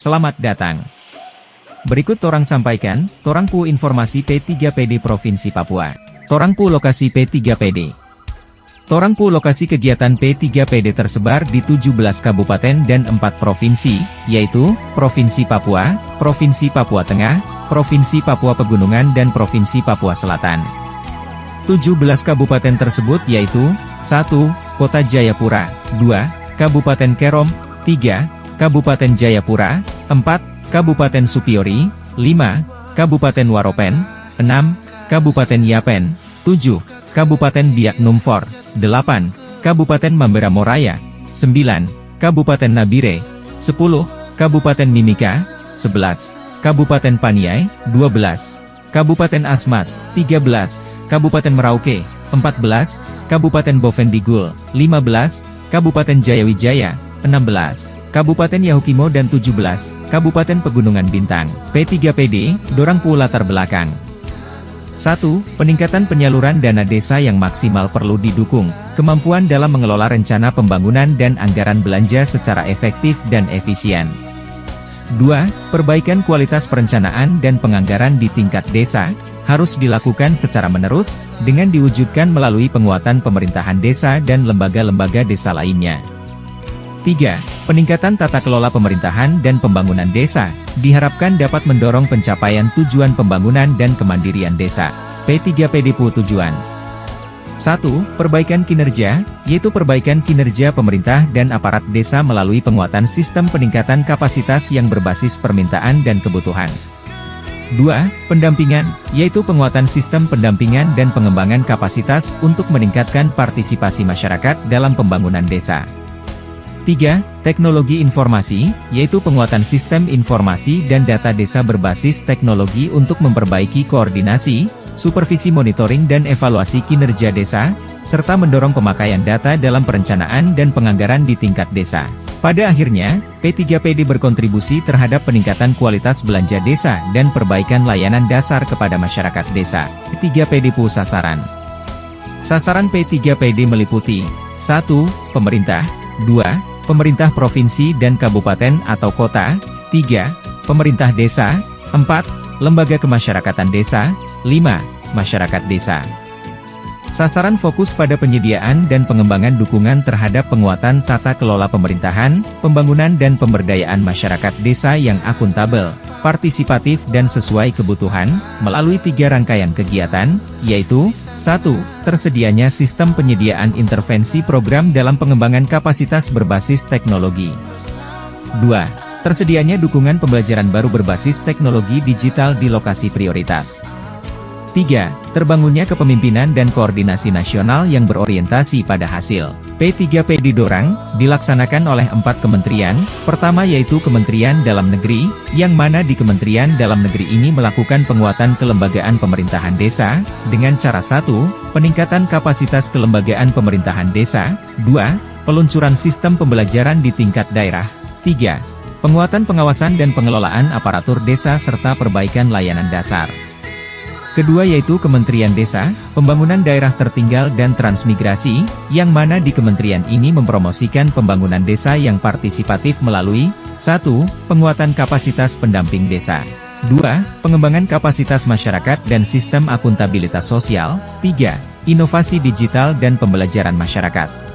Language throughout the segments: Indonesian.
Selamat datang. Berikut torang sampaikan, torang pu informasi P3PD Provinsi Papua. Torang pu lokasi P3PD. Torang pu lokasi kegiatan P3PD tersebar di 17 kabupaten dan 4 provinsi, yaitu, Provinsi Papua, Provinsi Papua Tengah, Provinsi Papua Pegunungan dan Provinsi Papua Selatan. 17 kabupaten tersebut yaitu, 1. Kota Jayapura, 2. Kabupaten Kerom, 3. Kabupaten Jayapura, 4. Kabupaten Supiori, 5. Kabupaten Waropen, 6. Kabupaten Yapen, 7. Kabupaten Biak Numfor, 8. Kabupaten Mamberamo Raya, 9. Kabupaten Nabire, 10. Kabupaten Mimika, 11. Kabupaten Paniai, 12. Kabupaten Asmat, 13. Kabupaten Merauke, 14. Kabupaten Bovendigul, 15. Kabupaten Jayawijaya, 16. Kabupaten Yahukimo dan 17, Kabupaten Pegunungan Bintang. P3PD, dorang pu latar belakang. 1. Peningkatan penyaluran dana desa yang maksimal perlu didukung, kemampuan dalam mengelola rencana pembangunan dan anggaran belanja secara efektif dan efisien. 2. Perbaikan kualitas perencanaan dan penganggaran di tingkat desa, harus dilakukan secara menerus, dengan diwujudkan melalui penguatan pemerintahan desa dan lembaga-lembaga desa lainnya. 3. Peningkatan tata kelola pemerintahan dan pembangunan desa, diharapkan dapat mendorong pencapaian tujuan pembangunan dan kemandirian desa. P3PD pu tujuan. 1. Perbaikan kinerja, yaitu perbaikan kinerja pemerintah dan aparat desa melalui penguatan sistem peningkatan kapasitas yang berbasis permintaan dan kebutuhan. 2. Pendampingan, yaitu penguatan sistem pendampingan dan pengembangan kapasitas untuk meningkatkan partisipasi masyarakat dalam pembangunan desa. 3. Teknologi informasi, yaitu penguatan sistem informasi dan data desa berbasis teknologi untuk memperbaiki koordinasi, supervisi monitoring dan evaluasi kinerja desa, serta mendorong pemakaian data dalam perencanaan dan penganggaran di tingkat desa. Pada akhirnya, P3PD berkontribusi terhadap peningkatan kualitas belanja desa dan perbaikan layanan dasar kepada masyarakat desa. P3PD pu sasaran. Sasaran P3PD meliputi 1. Pemerintah, 2. Pemerintah provinsi dan kabupaten atau kota, 3. Pemerintah desa, 4. Lembaga kemasyarakatan desa, 5. Masyarakat desa. Sasaran fokus pada penyediaan dan pengembangan dukungan terhadap penguatan tata kelola pemerintahan, pembangunan dan pemberdayaan masyarakat desa yang akuntabel, partisipatif dan sesuai kebutuhan, melalui 3 rangkaian kegiatan, yaitu 1. Tersedianya sistem penyediaan intervensi program dalam pengembangan kapasitas berbasis teknologi. 2. Tersedianya dukungan pembelajaran baru berbasis teknologi digital di lokasi prioritas. 3. Terbangunnya kepemimpinan dan koordinasi nasional yang berorientasi pada hasil. P3PD dorang, dilaksanakan oleh 4 kementerian, pertama yaitu Kementerian Dalam Negeri, yang mana di Kementerian Dalam Negeri ini melakukan penguatan kelembagaan pemerintahan desa, dengan cara 1. Peningkatan kapasitas kelembagaan pemerintahan desa, 2. Peluncuran sistem pembelajaran di tingkat daerah, 3. Penguatan pengawasan dan pengelolaan aparatur desa serta perbaikan layanan dasar. Kedua yaitu Kementerian Desa, Pembangunan Daerah Tertinggal dan Transmigrasi, yang mana di kementerian ini mempromosikan pembangunan desa yang partisipatif melalui 1. Penguatan kapasitas pendamping desa, 2. Pengembangan kapasitas masyarakat dan sistem akuntabilitas sosial, 3. Inovasi digital dan pembelajaran masyarakat.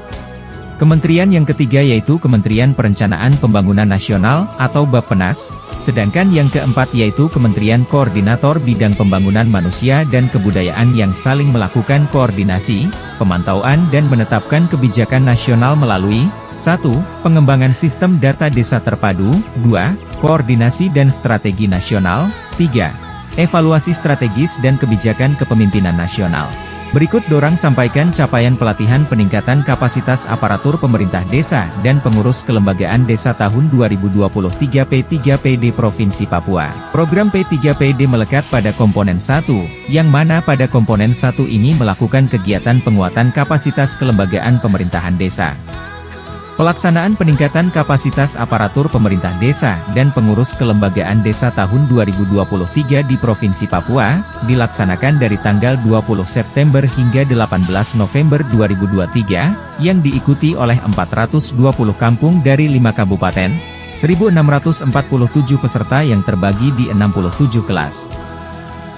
Kementerian yang ketiga yaitu Kementerian Perencanaan Pembangunan Nasional atau Bappenas, sedangkan yang keempat yaitu Kementerian Koordinator Bidang Pembangunan Manusia dan Kebudayaan yang saling melakukan koordinasi, pemantauan dan menetapkan kebijakan nasional melalui 1. Pengembangan sistem data desa terpadu, 2. Koordinasi dan strategi nasional, 3. Evaluasi strategis dan kebijakan kepemimpinan nasional. Berikut dorang sampaikan capaian pelatihan peningkatan kapasitas aparatur pemerintah desa dan pengurus kelembagaan desa tahun 2023 P3PD Provinsi Papua. Program P3PD melekat pada komponen 1, yang mana pada komponen 1 ini melakukan kegiatan penguatan kapasitas kelembagaan pemerintahan desa. Pelaksanaan peningkatan kapasitas aparatur pemerintah desa dan pengurus kelembagaan desa tahun 2023 di Provinsi Papua, dilaksanakan dari tanggal 20 September hingga 18 November 2023, yang diikuti oleh 420 kampung dari 5 kabupaten, 1.647 peserta yang terbagi di 67 kelas.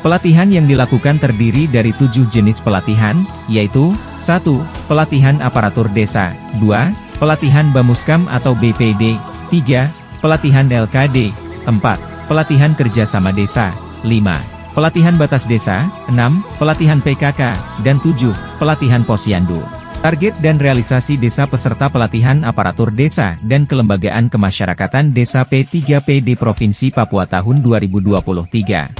Pelatihan yang dilakukan terdiri dari 7 jenis pelatihan, yaitu 1. Pelatihan aparatur desa, 2. Pelatihan Bamuskam atau BPD, 3. Pelatihan LKD, 4. Pelatihan kerjasama desa, 5. Pelatihan batas desa, 6. Pelatihan PKK, dan 7. Pelatihan Posyandu. Target dan realisasi desa peserta pelatihan aparatur desa dan kelembagaan kemasyarakatan desa P3PD Provinsi Papua tahun 2023.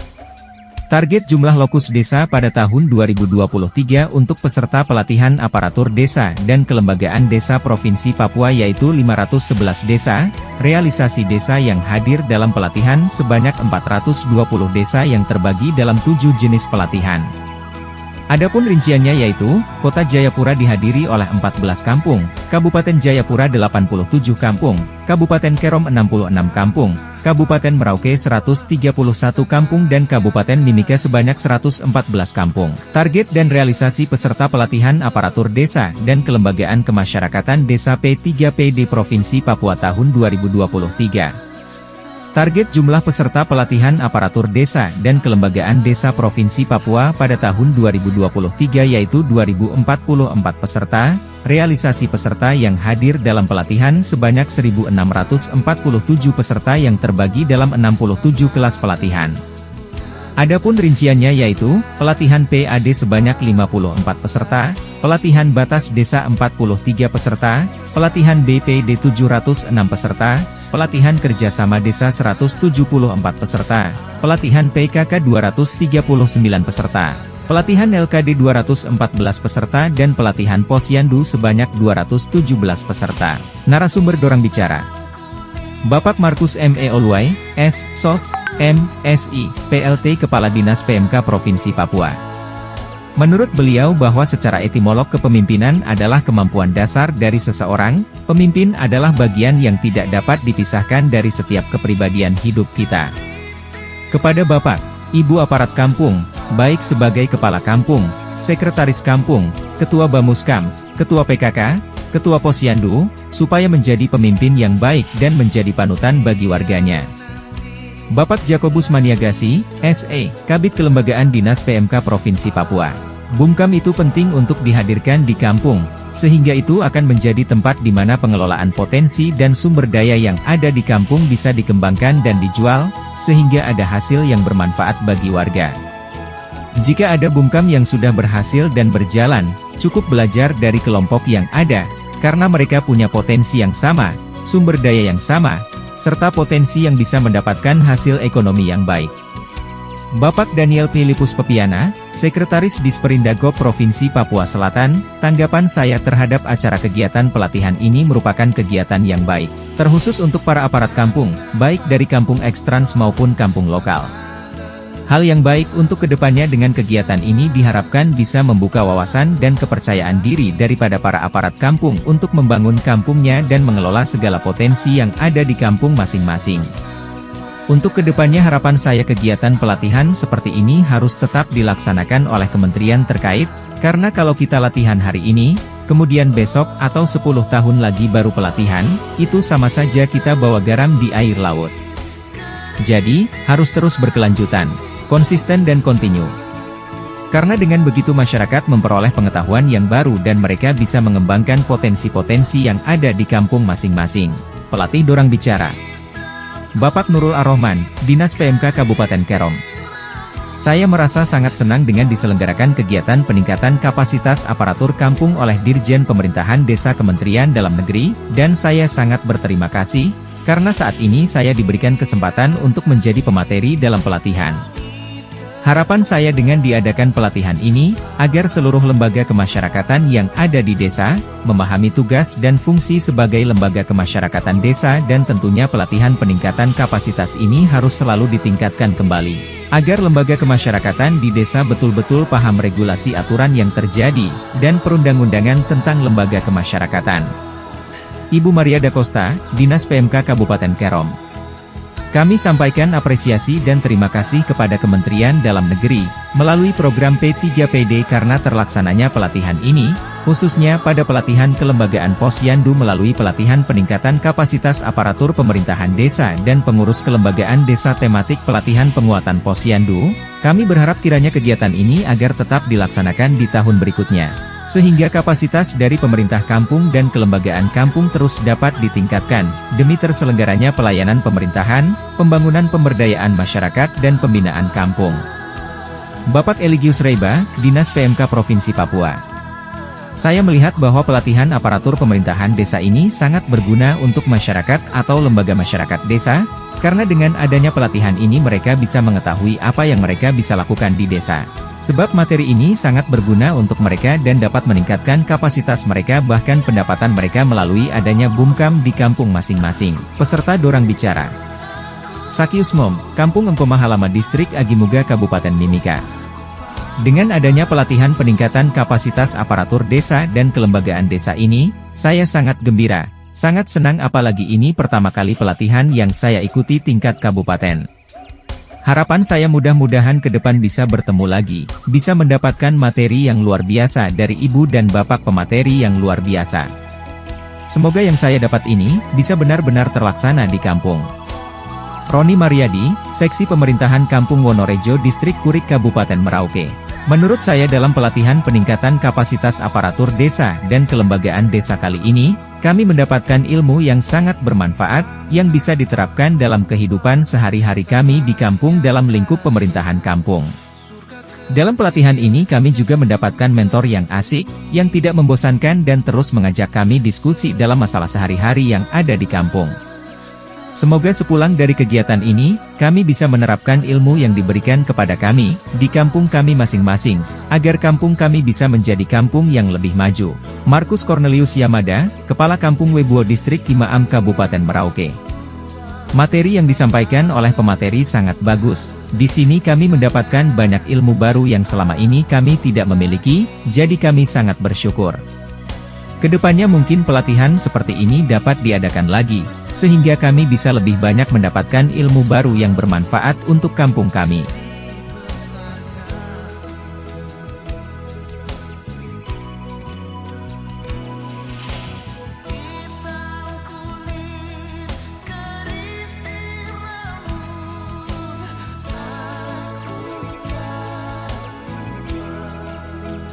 Target jumlah lokus desa pada tahun 2023 untuk peserta pelatihan aparatur desa dan kelembagaan desa Provinsi Papua yaitu 511 desa, realisasi desa yang hadir dalam pelatihan sebanyak 420 desa yang terbagi dalam 7 jenis pelatihan. Adapun rinciannya yaitu, Kota Jayapura dihadiri oleh 14 kampung, Kabupaten Jayapura 87 kampung, Kabupaten Kerom 66 kampung, Kabupaten Merauke 131 kampung dan Kabupaten Mimika sebanyak 114 kampung. Target dan realisasi peserta pelatihan aparatur desa dan kelembagaan kemasyarakatan desa P3PD Provinsi Papua tahun 2023. Target jumlah peserta pelatihan aparatur desa dan kelembagaan desa Provinsi Papua pada tahun 2023 yaitu 2044 peserta, realisasi peserta yang hadir dalam pelatihan sebanyak 1.647 peserta yang terbagi dalam 67 kelas pelatihan. Adapun rinciannya yaitu, pelatihan PAD sebanyak 54 peserta, pelatihan batas desa 43 peserta, pelatihan BPD 706 peserta, pelatihan kerjasama desa 174 peserta, pelatihan PKK 239 peserta, pelatihan LKD 214 peserta dan pelatihan Posyandu sebanyak 217 peserta. Narasumber dorang bicara. Bapak Markus M.E. Oluwai, S. Sos, M. Si, PLT Kepala Dinas PMK Provinsi Papua. Menurut beliau bahwa secara etimolog kepemimpinan adalah kemampuan dasar dari seseorang, pemimpin adalah bagian yang tidak dapat dipisahkan dari setiap kepribadian hidup kita. Kepada Bapak, Ibu aparat kampung, baik sebagai kepala kampung, sekretaris kampung, ketua Bamuskam, ketua PKK, ketua Posyandu, supaya menjadi pemimpin yang baik dan menjadi panutan bagi warganya. Bapak Jakobus Maniagasi, SE, Kabid Kelembagaan Dinas PMK Provinsi Papua. Bumkam itu penting untuk dihadirkan di kampung, sehingga itu akan menjadi tempat di mana pengelolaan potensi dan sumber daya yang ada di kampung bisa dikembangkan dan dijual, sehingga ada hasil yang bermanfaat bagi warga. Jika ada Bumkam yang sudah berhasil dan berjalan, cukup belajar dari kelompok yang ada, karena mereka punya potensi yang sama, sumber daya yang sama, serta potensi yang bisa mendapatkan hasil ekonomi yang baik. Bapak Daniel Philippus Pepiana, Sekretaris Disperindago Provinsi Papua Selatan, tanggapan saya terhadap acara kegiatan pelatihan ini merupakan kegiatan yang baik, terkhusus untuk para aparat kampung, baik dari kampung ekstrans maupun kampung lokal. Hal yang baik untuk kedepannya dengan kegiatan ini diharapkan bisa membuka wawasan dan kepercayaan diri daripada para aparat kampung untuk membangun kampungnya dan mengelola segala potensi yang ada di kampung masing-masing. Untuk kedepannya harapan saya kegiatan pelatihan seperti ini harus tetap dilaksanakan oleh kementerian terkait, karena kalau kita latihan hari ini, kemudian besok atau 10 tahun lagi baru pelatihan, itu sama saja kita bawa garam di air laut. Jadi, harus terus berkelanjutan, konsisten dan kontinu. Karena dengan begitu masyarakat memperoleh pengetahuan yang baru dan mereka bisa mengembangkan potensi-potensi yang ada di kampung masing-masing. Pelatih dorang bicara. Bapak Nurul Ar-Rahman, Dinas PMK Kabupaten Kerom. Saya merasa sangat senang dengan diselenggarakan kegiatan peningkatan kapasitas aparatur kampung oleh Dirjen Pemerintahan Desa Kementerian Dalam Negeri, dan saya sangat berterima kasih, karena saat ini saya diberikan kesempatan untuk menjadi pemateri dalam pelatihan. Harapan saya dengan diadakan pelatihan ini, agar seluruh lembaga kemasyarakatan yang ada di desa, memahami tugas dan fungsi sebagai lembaga kemasyarakatan desa dan tentunya pelatihan peningkatan kapasitas ini harus selalu ditingkatkan kembali. Agar lembaga kemasyarakatan di desa betul-betul paham regulasi aturan yang terjadi, dan perundang-undangan tentang lembaga kemasyarakatan. Ibu Maria Da Costa, Dinas PMK Kabupaten Kerom. Kami sampaikan apresiasi dan terima kasih kepada Kementerian Dalam Negeri, melalui program P3PD karena terlaksananya pelatihan ini, khususnya pada pelatihan kelembagaan Posyandu melalui pelatihan peningkatan kapasitas aparatur pemerintahan desa dan pengurus kelembagaan desa tematik pelatihan penguatan Posyandu. Kami berharap kiranya kegiatan ini agar tetap dilaksanakan di tahun berikutnya, sehingga kapasitas dari pemerintah kampung dan kelembagaan kampung terus dapat ditingkatkan, demi terselenggaranya pelayanan pemerintahan, pembangunan pemberdayaan masyarakat dan pembinaan kampung. Bapak Eligius Reiba, Dinas PMK Provinsi Papua. Saya melihat bahwa pelatihan aparatur pemerintahan desa ini sangat berguna untuk masyarakat atau lembaga masyarakat desa, karena dengan adanya pelatihan ini mereka bisa mengetahui apa yang mereka bisa lakukan di desa. Sebab materi ini sangat berguna untuk mereka dan dapat meningkatkan kapasitas mereka bahkan pendapatan mereka melalui adanya bumkam di kampung masing-masing. Peserta dorang bicara. Sakius Mom, Kampung Empoma Halama Distrik Agimuga Kabupaten Mimika. Dengan adanya pelatihan peningkatan kapasitas aparatur desa dan kelembagaan desa ini, saya sangat gembira, sangat senang apalagi ini pertama kali pelatihan yang saya ikuti tingkat kabupaten. Harapan saya mudah-mudahan ke depan bisa bertemu lagi, bisa mendapatkan materi yang luar biasa dari ibu dan bapak pemateri yang luar biasa. Semoga yang saya dapat ini, bisa benar-benar terlaksana di kampung. Roni Mariadi, Seksi Pemerintahan Kampung Wonorejo Distrik Kurik Kabupaten Merauke. Menurut saya dalam pelatihan peningkatan kapasitas aparatur desa dan kelembagaan desa kali ini, kami mendapatkan ilmu yang sangat bermanfaat, yang bisa diterapkan dalam kehidupan sehari-hari kami di kampung dalam lingkup pemerintahan kampung. Dalam pelatihan ini kami juga mendapatkan mentor yang asik, yang tidak membosankan dan terus mengajak kami diskusi dalam masalah sehari-hari yang ada di kampung. Semoga sepulang dari kegiatan ini, kami bisa menerapkan ilmu yang diberikan kepada kami, di kampung kami masing-masing, agar kampung kami bisa menjadi kampung yang lebih maju. Markus Cornelius Yamada, Kepala Kampung Webuo Distrik Kimaam Kabupaten Merauke. Materi yang disampaikan oleh pemateri sangat bagus. Di sini kami mendapatkan banyak ilmu baru yang selama ini kami tidak memiliki, jadi kami sangat bersyukur. Kedepannya mungkin pelatihan seperti ini dapat diadakan lagi, sehingga kami bisa lebih banyak mendapatkan ilmu baru yang bermanfaat untuk kampung kami.